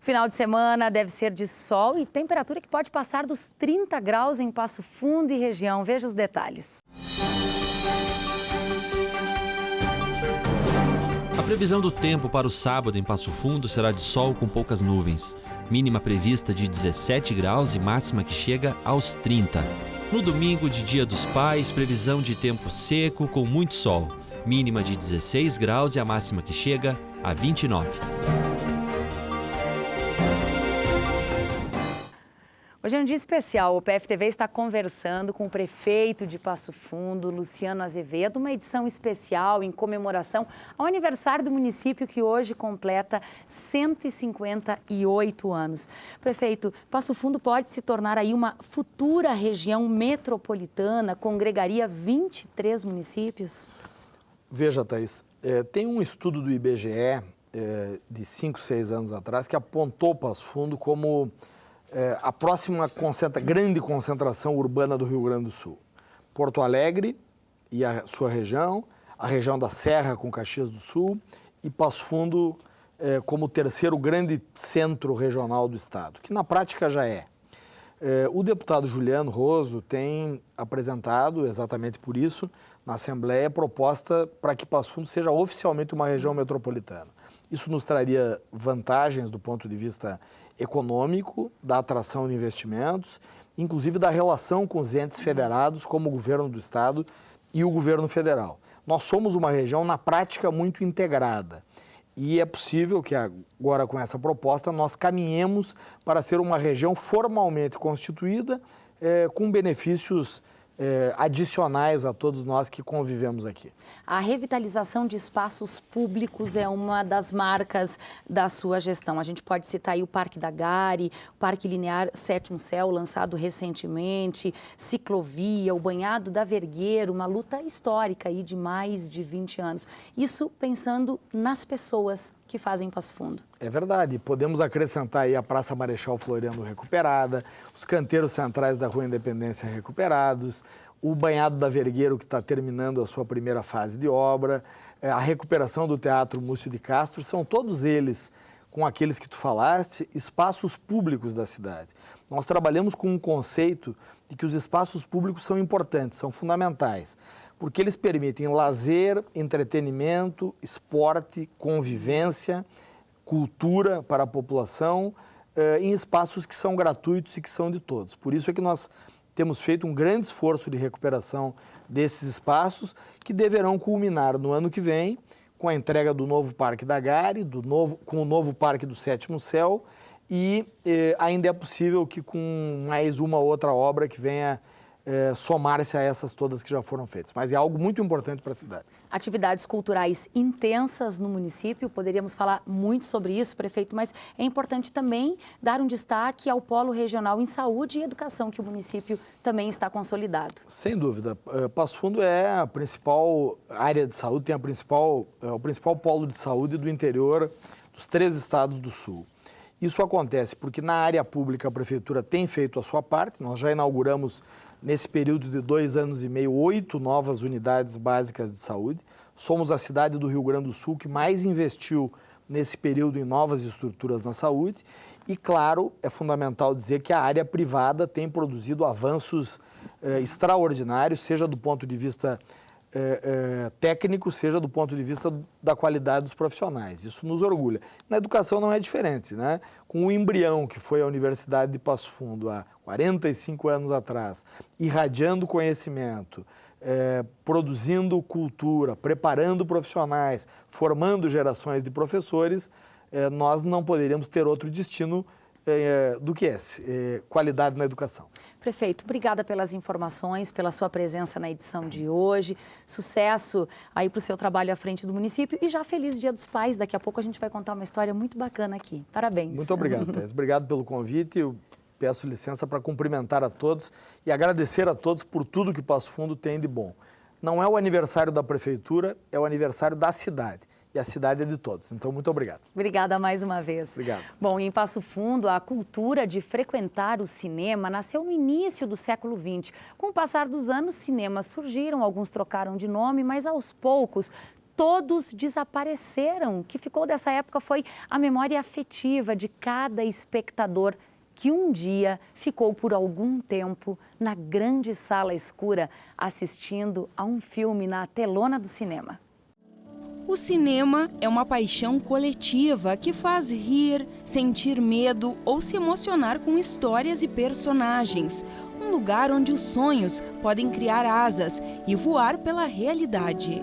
Final de semana deve ser de sol e temperatura que pode passar dos 30 graus em Passo Fundo e região. Veja os detalhes. A previsão do tempo para o sábado em Passo Fundo será de sol com poucas nuvens. Mínima prevista de 17 graus e máxima que chega aos 30. No domingo de Dia dos Pais, previsão de tempo seco com muito sol. Mínima de 16 graus e a máxima que chega a 29. Hoje é um dia especial. O PFTV está conversando com o prefeito de Passo Fundo, Luciano Azevedo, uma edição especial em comemoração ao aniversário do município que hoje completa 158 anos. Prefeito, Passo Fundo pode se tornar aí uma futura região metropolitana, congregaria 23 municípios? Veja, Thaís, tem um estudo do IBGE de 5, 6 anos atrás que apontou Passo Fundo como a próxima grande concentração urbana do Rio Grande do Sul. Porto Alegre e a sua região, a região da Serra com Caxias do Sul e Passo Fundo como o terceiro grande centro regional do estado, que na prática já é. O deputado Juliano Roso tem apresentado, exatamente por isso, na Assembleia, proposta para que Passo Fundo seja oficialmente uma região metropolitana. Isso nos traria vantagens do ponto de vista econômico, da atração de investimentos, inclusive da relação com os entes federados, como o governo do estado e o governo federal. Nós somos uma região, na prática, muito integrada. E é possível que agora, com essa proposta, nós caminhemos para ser uma região formalmente constituída, com benefícios adicionais a todos nós que convivemos aqui. A revitalização de espaços públicos é uma das marcas da sua gestão. A gente pode citar aí o Parque da Gari, o Parque Linear Sétimo Céu, lançado recentemente, ciclovia, o Banhado da Vergueiro, uma luta histórica aí de mais de 20 anos. Isso pensando nas pessoas que fazem Passo Fundo. É verdade. Podemos acrescentar aí a Praça Marechal Floriano recuperada, os canteiros centrais da Rua Independência recuperados, o Banhado da Vergueiro que está terminando a sua primeira fase de obra, a recuperação do Teatro Múcio de Castro, são todos eles, com aqueles que tu falaste, espaços públicos da cidade. Nós trabalhamos com um conceito de que os espaços públicos são importantes, são fundamentais, porque eles permitem lazer, entretenimento, esporte, convivência, cultura para a população, em espaços que são gratuitos e que são de todos. Por isso é que nós temos feito um grande esforço de recuperação desses espaços que deverão culminar no ano que vem com a entrega do novo Parque da Gari, com o novo Parque do Sétimo Céu e ainda é possível que com mais uma outra obra que venha somar-se a essas todas que já foram feitas. Mas é algo muito importante para a cidade. Atividades culturais intensas no município, poderíamos falar muito sobre isso, prefeito, mas é importante também dar um destaque ao polo regional em saúde e educação, que o município também está consolidado. Sem dúvida. Passo Fundo é a principal área de saúde, tem o principal polo de saúde do interior dos 3 estados do sul. Isso acontece porque na área pública a prefeitura tem feito a sua parte, nós já inauguramos nesse período de 2 anos e meio, 8 novas unidades básicas de saúde. Somos a cidade do Rio Grande do Sul que mais investiu nesse período em novas estruturas na saúde. E, claro, é fundamental dizer que a área privada tem produzido avanços extraordinários, seja do ponto de vista técnico, seja do ponto de vista da qualidade dos profissionais. Isso nos orgulha. Na educação não é diferente, né? Com o embrião que foi a Universidade de Passo Fundo há 45 anos atrás, irradiando conhecimento, produzindo cultura, preparando profissionais, formando gerações de professores, nós não poderíamos ter outro destino do que esse, qualidade na educação. Prefeito, obrigada pelas informações, pela sua presença na edição de hoje. Sucesso aí para o seu trabalho à frente do município e já feliz Dia dos Pais. Daqui a pouco a gente vai contar uma história muito bacana aqui. Parabéns. Muito obrigado, Thais. Obrigado pelo convite. Eu peço licença para cumprimentar a todos e agradecer a todos por tudo que Passo Fundo tem de bom. Não é o aniversário da prefeitura, é o aniversário da cidade. E a cidade é de todos. Então, muito obrigado. Obrigada mais uma vez. Obrigado. Bom, em Passo Fundo, a cultura de frequentar o cinema nasceu no início do século XX. Com o passar dos anos, cinemas surgiram, alguns trocaram de nome, mas aos poucos, todos desapareceram. O que ficou dessa época foi a memória afetiva de cada espectador que um dia ficou por algum tempo na grande sala escura assistindo a um filme na telona do cinema. O cinema é uma paixão coletiva que faz rir, sentir medo ou se emocionar com histórias e personagens. Um lugar onde os sonhos podem criar asas e voar pela realidade.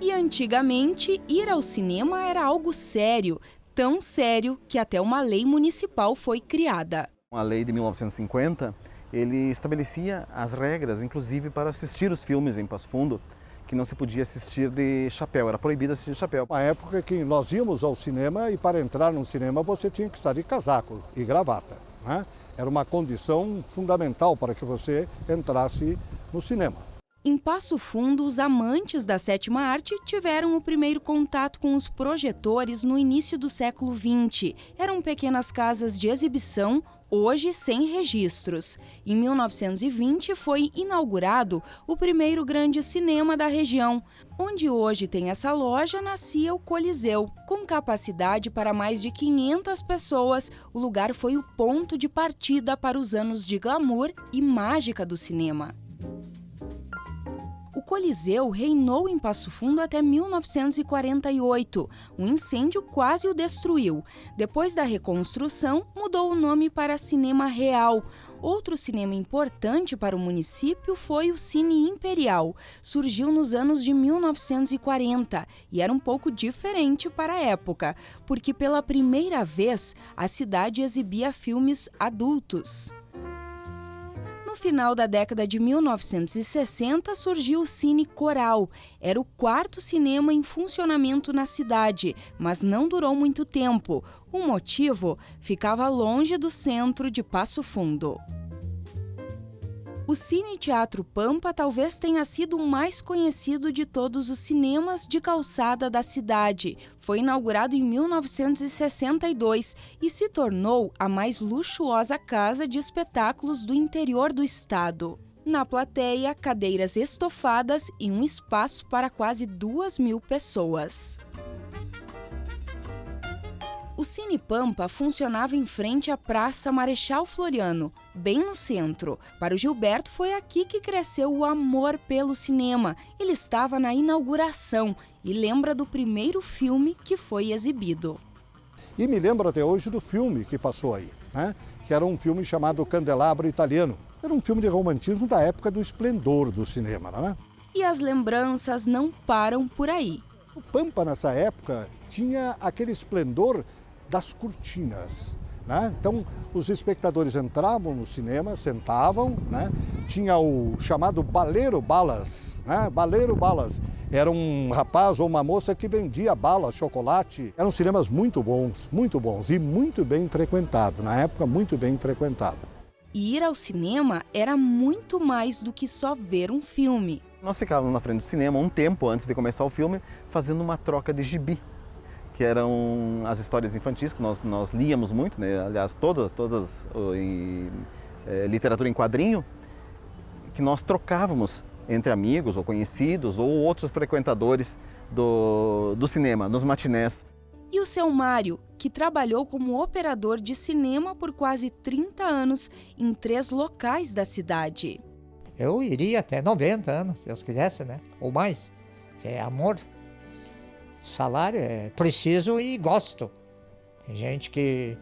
E antigamente, ir ao cinema era algo sério, tão sério que até uma lei municipal foi criada. A lei de 1950, ele estabelecia as regras, inclusive para assistir os filmes em Passo Fundo, que não se podia assistir de chapéu, era proibido assistir de chapéu. Uma época que nós íamos ao cinema e para entrar no cinema você tinha que estar de casaco e gravata, né? Era uma condição fundamental para que você entrasse no cinema. Em Passo Fundo, os amantes da sétima arte tiveram o primeiro contato com os projetores no início do século XX. Eram pequenas casas de exibição, hoje sem registros. Em 1920 foi inaugurado o primeiro grande cinema da região. Onde hoje tem essa loja, nascia o Coliseu. Com capacidade para mais de 500 pessoas, o lugar foi o ponto de partida para os anos de glamour e mágica do cinema. O Coliseu reinou em Passo Fundo até 1948. Um incêndio quase o destruiu. Depois da reconstrução, mudou o nome para Cinema Real. Outro cinema importante para o município foi o Cine Imperial. Surgiu nos anos de 1940 e era um pouco diferente para a época, porque pela primeira vez a cidade exibia filmes adultos. No final da década de 1960, surgiu o Cine Coral. Era o quarto cinema em funcionamento na cidade, mas não durou muito tempo. O motivo? Ficava longe do centro de Passo Fundo. O Cine Teatro Pampa talvez tenha sido o mais conhecido de todos os cinemas de calçada da cidade. Foi inaugurado em 1962 e se tornou a mais luxuosa casa de espetáculos do interior do estado. Na plateia, cadeiras estofadas e um espaço para quase 2.000 pessoas. O Cine Pampa funcionava em frente à Praça Marechal Floriano, bem no centro. Para o Gilberto, foi aqui que cresceu o amor pelo cinema. Ele estava na inauguração e lembra do primeiro filme que foi exibido. E me lembro até hoje do filme que passou aí, né? Que era um filme chamado Candelabro Italiano. Era um filme de romantismo da época do esplendor do cinema, né? E as lembranças não param por aí. O Pampa, nessa época, tinha aquele esplendor das cortinas, né? Então, os espectadores entravam no cinema, sentavam, né? Tinha o chamado baleiro balas, né? Baleiro balas. Era um rapaz ou uma moça que vendia balas, chocolate. Eram cinemas muito bons e muito bem frequentados. Na época, muito bem frequentado. E ir ao cinema era muito mais do que só ver um filme. Nós ficávamos na frente do cinema um tempo antes de começar o filme, fazendo uma troca de gibi, que eram as histórias infantis que nós líamos muito, né? Aliás, todas literatura em quadrinho, que nós trocávamos entre amigos ou conhecidos ou outros frequentadores do cinema, nos matinés. E o seu Mário, que trabalhou como operador de cinema por quase 30 anos em 3 locais da cidade. Eu iria até 90 anos, se Deus quisesse, né? Ou mais. É amor. Salário é preciso e gosto. Tem gente que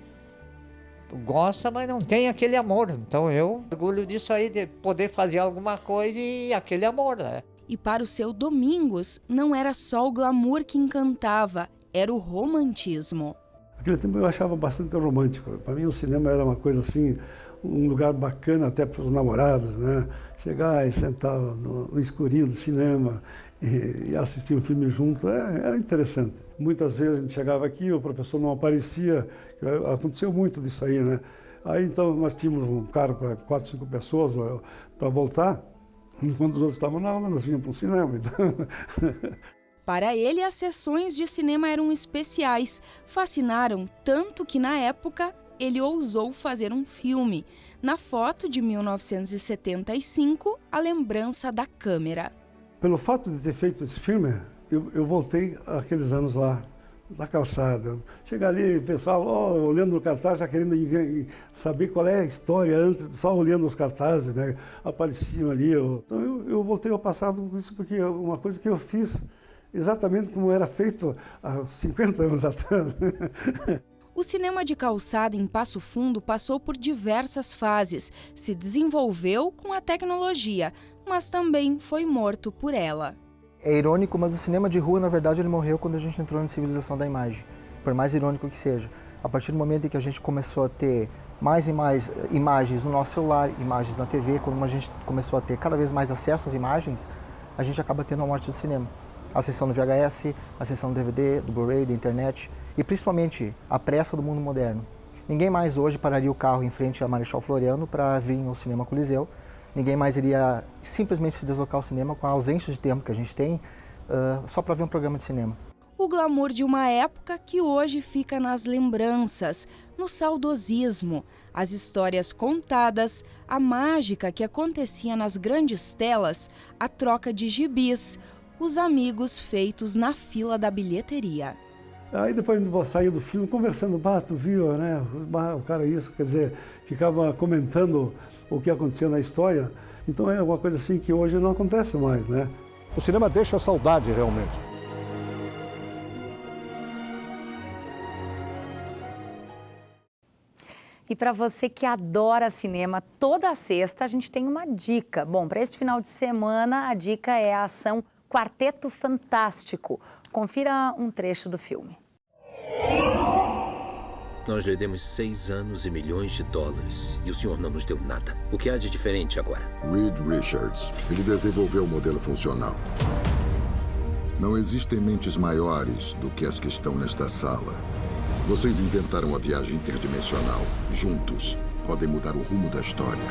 gosta, mas não tem aquele amor. Então eu orgulho disso aí, de poder fazer alguma coisa e aquele amor, né? E para o seu Domingos, não era só o glamour que encantava, era o romantismo. Aquele tempo eu achava bastante romântico. Para mim o cinema era uma coisa assim, um lugar bacana até para os namorados, né? Chegar e sentar no escurinho do cinema e assistir um filme junto, era interessante. Muitas vezes a gente chegava aqui, o professor não aparecia, aconteceu muito disso aí, né? Aí então nós tínhamos um carro para 4, 5 pessoas para voltar, enquanto os outros estavam na aula, nós vínhamos para o cinema. Então... Para ele, as sessões de cinema eram especiais, fascinaram tanto que na época ele ousou fazer um filme. Na foto de 1975, A Lembrança da Câmera. Pelo fato de ter feito esse filme, eu voltei àqueles anos lá, na calçada. Chegar ali, pessoal, olhando no cartaz, já querendo saber qual é a história, antes, só olhando os cartazes, né? Apareciam ali. Então eu voltei ao passado com isso, porque é uma coisa que eu fiz exatamente como era feito há 50 anos atrás. O cinema de calçada em Passo Fundo passou por diversas fases, se desenvolveu com a tecnologia, mas também foi morto por ela. É irônico, mas o cinema de rua, na verdade, ele morreu quando a gente entrou na civilização da imagem, por mais irônico que seja. A partir do momento em que a gente começou a ter mais e mais imagens no nosso celular, imagens na TV, quando a gente começou a ter cada vez mais acesso às imagens, a gente acaba tendo a morte do cinema. A ascensão do VHS, a ascensão do DVD, do Blu-ray, da internet e principalmente a pressa do mundo moderno. Ninguém mais hoje pararia o carro em frente a Marechal Floriano para vir ao cinema Coliseu. Ninguém mais iria simplesmente se deslocar ao cinema com a ausência de tempo que a gente tem só para ver um programa de cinema. O glamour de uma época que hoje fica nas lembranças, no saudosismo, as histórias contadas, a mágica que acontecia nas grandes telas, a troca de gibis, os amigos feitos na fila da bilheteria. Aí depois saiu do filme conversando, tu viu, né? O cara isso, quer dizer, ficava comentando o que aconteceu na história. Então é uma coisa assim que hoje não acontece mais, né? O cinema deixa saudade realmente. E para você que adora cinema, toda sexta a gente tem uma dica. Bom, para este final de semana, a dica é a ação Quarteto Fantástico. Confira um trecho do filme. Nós lhe demos 6 anos e milhões de dólares e o senhor não nos deu nada. O que há de diferente agora? Reed Richards. Ele desenvolveu o modelo funcional. Não existem mentes maiores do que as que estão nesta sala. Vocês inventaram a viagem interdimensional. Juntos, podem mudar o rumo da história.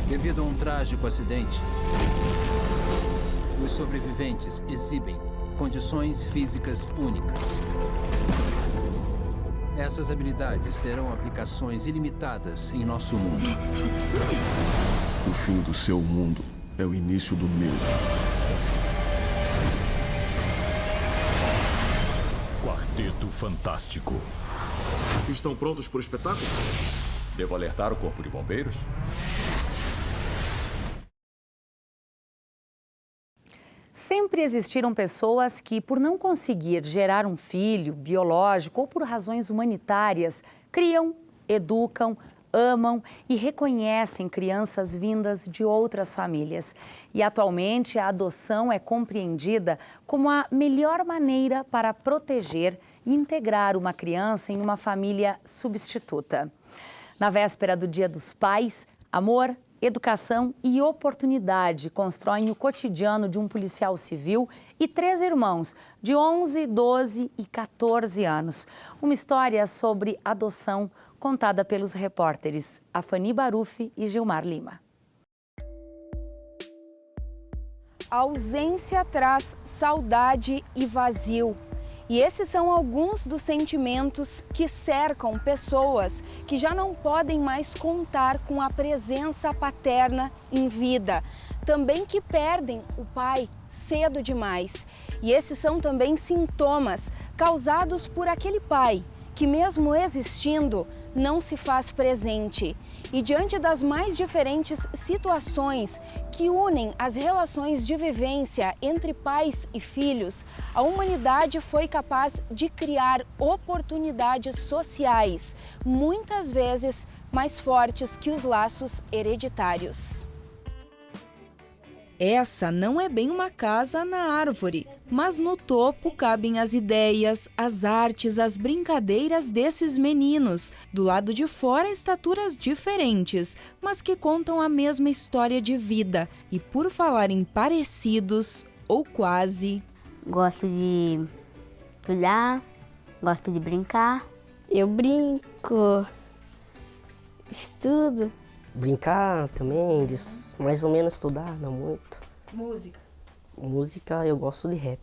Devido a um trágico acidente, os sobreviventes exibem condições físicas únicas. Essas habilidades terão aplicações ilimitadas em nosso mundo. O fim do seu mundo é o início do meu. Quarteto Fantástico. Estão prontos para o espetáculo? Devo alertar o Corpo de Bombeiros? Sempre existiram pessoas que, por não conseguir gerar um filho biológico ou por razões humanitárias, criam, educam, amam e reconhecem crianças vindas de outras famílias. E atualmente a adoção é compreendida como a melhor maneira para proteger e integrar uma criança em uma família substituta. Na véspera do Dia dos Pais, amor, educação e oportunidade constroem o cotidiano de um policial civil e 3 irmãos de 11, 12 e 14 anos. Uma história sobre adoção contada pelos repórteres Afani Barufi e Gilmar Lima. A ausência traz saudade e vazio. E esses são alguns dos sentimentos que cercam pessoas que já não podem mais contar com a presença paterna em vida. Também que perdem o pai cedo demais. E esses são também sintomas causados por aquele pai que, mesmo existindo, não se faz presente. E diante das mais diferentes situações que unem as relações de vivência entre pais e filhos, a humanidade foi capaz de criar oportunidades sociais, muitas vezes mais fortes que os laços hereditários. Essa não é bem uma casa na árvore, mas no topo cabem as ideias, as artes, as brincadeiras desses meninos. Do lado de fora, estaturas diferentes, mas que contam a mesma história de vida. E por falar em parecidos, ou quase... Gosto de estudar, gosto de brincar. Eu brinco, estudo. Brincar também, mais ou menos estudar, não muito. Música? Música, eu gosto de rap.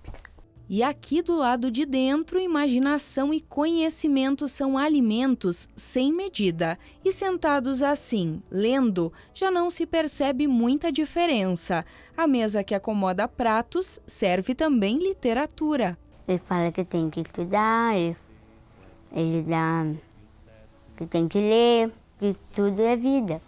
E aqui do lado de dentro, imaginação e conhecimento são alimentos sem medida. E sentados assim, lendo, já não se percebe muita diferença. A mesa que acomoda pratos serve também literatura. Ele fala que eu tenho que estudar, ele dá que eu tenho que ler, que tudo é vida.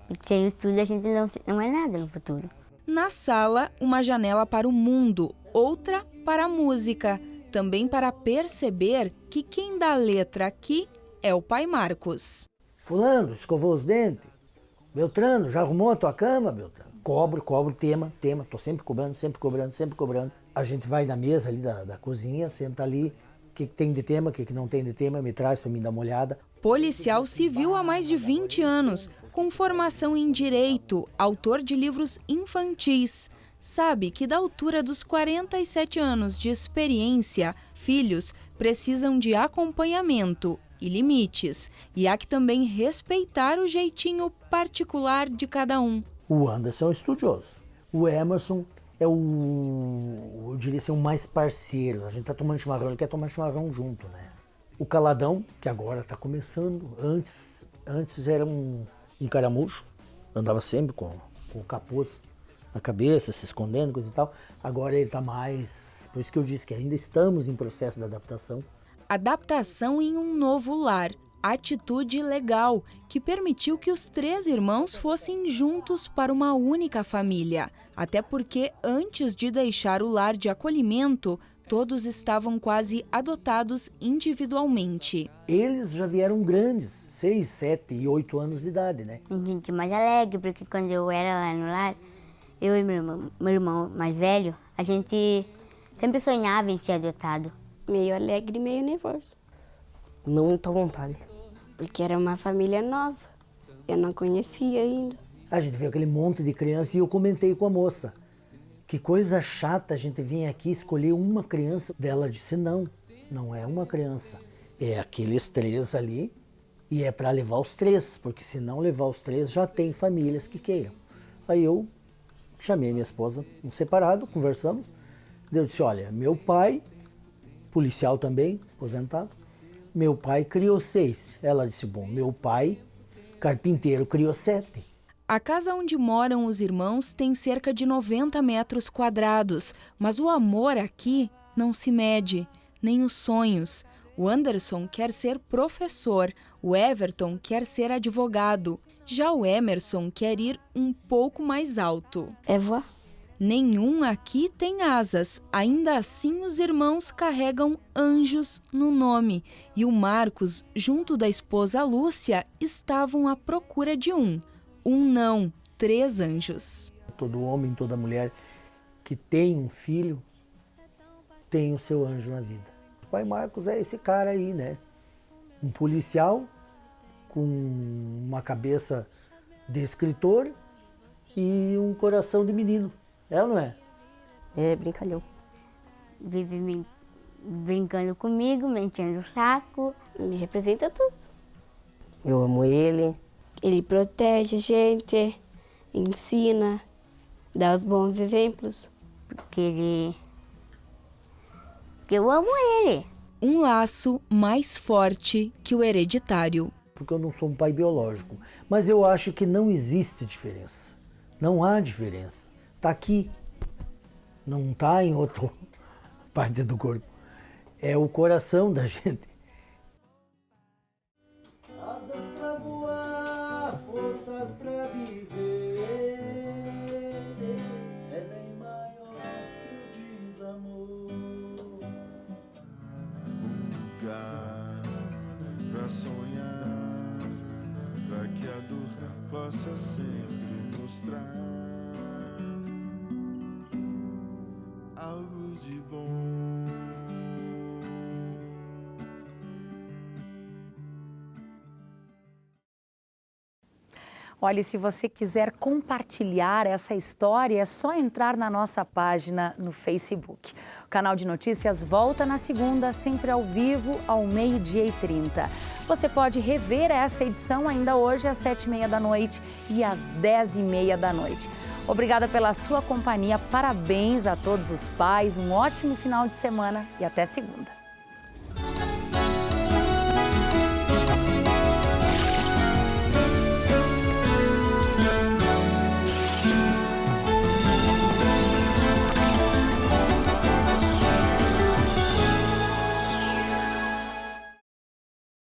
Porque sem estudo a gente não é nada no futuro. Na sala, uma janela para o mundo, outra para a música. Também para perceber que quem dá letra aqui é o pai Marcos. Fulano, escovou os dentes. Beltrano, já arrumou a tua cama, Beltrano? Cobro, tema. Tô sempre cobrando. A gente vai na mesa ali da cozinha, senta ali. O que tem de tema, o que não tem de tema, me traz para mim dar uma olhada. Policial civil há mais de 20 anos, com formação em Direito, autor de livros infantis. Sabe que da altura dos 47 anos de experiência, filhos precisam de acompanhamento e limites. E há que também respeitar o jeitinho particular de cada um. O Anderson é um estudioso. O Emerson é eu diria assim, o mais parceiro. A gente tá tomando chimarrão, ele quer tomar chimarrão junto, né? O Caladão, que agora está começando, antes era um caramujo, andava sempre com o capuz na cabeça, se escondendo, coisa e tal. Agora ele está mais... Por isso que eu disse que ainda estamos em processo de adaptação. Adaptação em um novo lar. Atitude legal, que permitiu que os 3 irmãos fossem juntos para uma única família. Até porque, antes de deixar o lar de acolhimento, todos estavam quase adotados individualmente. Eles já vieram grandes, 6, 7 e 8 anos de idade, né? Me senti mais alegre, porque quando eu era lá no lar, eu e meu irmão mais velho, a gente sempre sonhava em ser adotado. Meio alegre e meio nervoso. Não muita vontade. Porque era uma família nova, eu não conhecia ainda. A gente viu aquele monte de criança e eu comentei com a moça. Que coisa chata a gente vir aqui escolher uma criança. Ela disse, não é uma criança. É aqueles 3 ali e é para levar os 3, porque se não levar os 3 já tem famílias que queiram. Aí eu chamei minha esposa, um separado, conversamos. Eu disse, olha, meu pai, policial também, aposentado, meu pai criou 6. Ela disse, bom, meu pai, carpinteiro, criou 7. A casa onde moram os irmãos tem cerca de 90 metros quadrados, mas o amor aqui não se mede, nem os sonhos. O Anderson quer ser professor, o Everton quer ser advogado. Já o Emerson quer ir um pouco mais alto. É voar? Nenhum aqui tem asas, ainda assim os irmãos carregam anjos no nome. E o Marcos, junto da esposa Lúcia, estavam à procura de um não, 3 anjos. Todo homem, toda mulher que tem um filho, tem o seu anjo na vida. O pai Marcos é esse cara aí, né? Um policial com uma cabeça de escritor e um coração de menino. É ou não é? É brincalhão. Vive brincando comigo, me enchendo o saco. Me representa tudo. Eu amo ele. Ele protege a gente, ensina, dá os bons exemplos. Porque eu amo ele. Um laço mais forte que o hereditário. Porque eu não sou um pai biológico, mas eu acho que não existe diferença. Não há diferença. Está aqui, não está em outra parte do corpo. É o coração da gente. Asas pra voar, forças pra viver, é bem maior que o desamor. Um lugar pra sonhar, pra que a dor possa sempre mostrar algo de bom. Olha, se você quiser compartilhar essa história, é só entrar na nossa página no Facebook. O Canal de Notícias volta na segunda, sempre ao vivo, ao 12h30. Você pode rever essa edição ainda hoje às 7h30 da noite e às 10h30 da noite. Obrigada pela sua companhia, parabéns a todos os pais, um ótimo final de semana e até segunda.